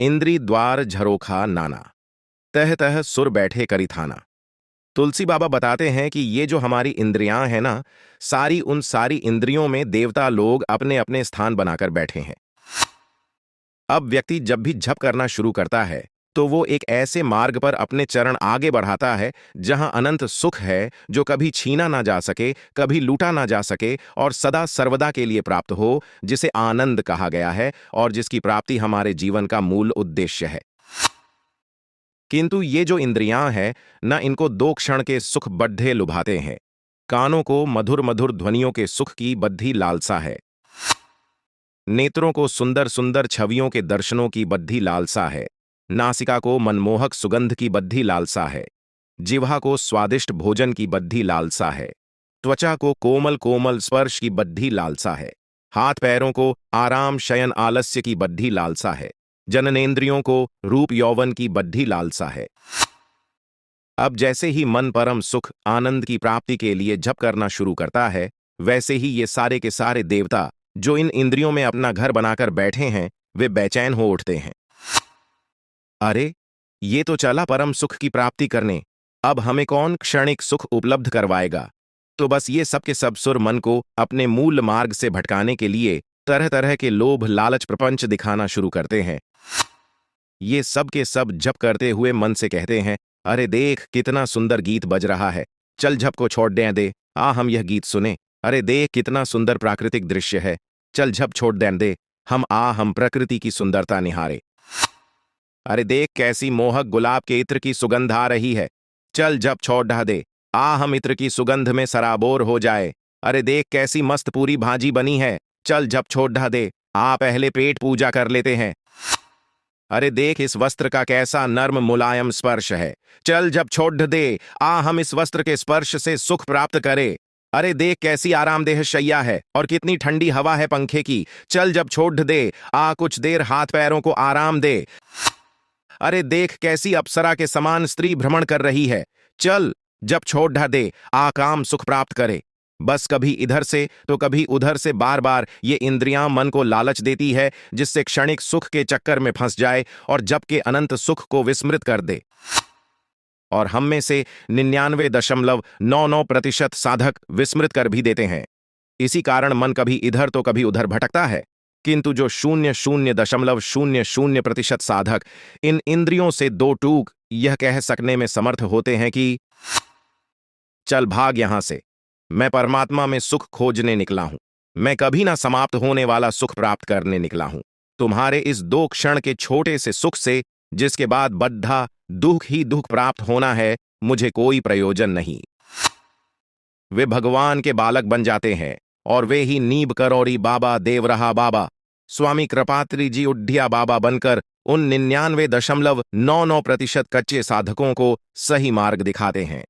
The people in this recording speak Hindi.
इंद्री द्वार झरोखा नाना, तह तह सुर बैठे करी थाना। तुलसी बाबा बताते हैं कि ये जो हमारी इंद्रियां हैं ना, सारी इंद्रियों में देवता लोग अपने अपने स्थान बनाकर बैठे हैं। अब व्यक्ति जब भी झप करना शुरू करता है तो वो एक ऐसे मार्ग पर अपने चरण आगे बढ़ाता है जहां अनंत सुख है, जो कभी छीना ना जा सके, कभी लूटा ना जा सके और सदा सर्वदा के लिए प्राप्त हो, जिसे आनंद कहा गया है और जिसकी प्राप्ति हमारे जीवन का मूल उद्देश्य है। किंतु ये जो इंद्रियां हैं न, इनको दो क्षण के सुख बड्ढे लुभाते हैं। कानों को मधुर मधुर ध्वनियों के सुख की बद्धी लालसा है, नेत्रों को सुंदर सुंदर छवियों के दर्शनों की बद्धी लालसा है, नासिका को मनमोहक सुगंध की बद्धी लालसा है, जिह्वा को स्वादिष्ट भोजन की बद्धी लालसा है, त्वचा को कोमल कोमल स्पर्श की बद्धी लालसा है, हाथ पैरों को आराम शयन आलस्य की बद्धी लालसा है, जननेंद्रियों को रूप यौवन की बद्धी लालसा है। अब जैसे ही मन परम सुख आनंद की प्राप्ति के लिए जप करना शुरू करता है, वैसे ही ये सारे के सारे देवता जो इन इंद्रियों में अपना घर बनाकर बैठे हैं, वे बेचैन हो उठते हैं। अरे, ये तो चला परम सुख की प्राप्ति करने, अब हमें कौन क्षणिक सुख उपलब्ध करवाएगा। तो बस ये सब के सब सुर मन को अपने मूल मार्ग से भटकाने के लिए तरह तरह के लोभ लालच प्रपंच दिखाना शुरू करते हैं। ये सब के सब जप करते हुए मन से कहते हैं, अरे देख कितना सुंदर गीत बज रहा है, चल झप को छोड़ दे, आ हम यह गीत सुने। अरे देख कितना सुंदर प्राकृतिक दृश्य है, चल झप छोड़ दे, हम प्रकृति की सुंदरता निहारे। अरे देख कैसी मोहक गुलाब के इत्र की सुगंध आ रही है, चल झप छोड़ दे, हम इत्र की सुगंध में सराबोर हो जाए। अरे देख कैसी मस्त पूरी भाजी बनी है, चल झप छोड़ दे, पहले पेट पूजा कर लेते हैं। अरे देख इस वस्त्र का कैसा नर्म मुलायम स्पर्श है, चल झप छोड़ दे, हम इस वस्त्र के स्पर्श से सुख प्राप्त करें। अरे देख कैसी आरामदेह शैया है और कितनी ठंडी हवा है पंखे की, चल झप छोड़ दे, कुछ देर हाथ पैरों को आराम दे। अरे देख कैसी अप्सरा के समान स्त्री भ्रमण कर रही है, चल झप छोड़ दे, काम सुख प्राप्त करे। बस कभी इधर से तो कभी उधर से बार बार ये इंद्रियां मन को लालच देती है, जिससे क्षणिक सुख के चक्कर में फंस जाए और जप के अनंत सुख को विस्मृत कर दे। और हम में से 99.99% साधक विस्मृत कर भी देते हैं। इसी कारण मन कभी इधर तो कभी उधर भटकता है। किंतु जो 0.0000% साधक इन इंद्रियों से दो टूक यह कह सकने में समर्थ होते हैं कि चल भाग यहां से, मैं परमात्मा में सुख खोजने निकला हूं, मैं कभी ना समाप्त होने वाला सुख प्राप्त करने निकला हूं। तुम्हारे इस 2 क्षण के छोटे से सुख से, जिसके बाद बद्धा दुख ही दुख प्राप्त होना है, मुझे कोई प्रयोजन नहीं। वे भगवान के बालक बन जाते हैं और वे ही नीब करौरी बाबा देवरहा बाबा स्वामी कृपात्री जी उड्ढिया बाबा बनकर उन 99.99% कच्चे साधकों को सही मार्ग दिखाते हैं।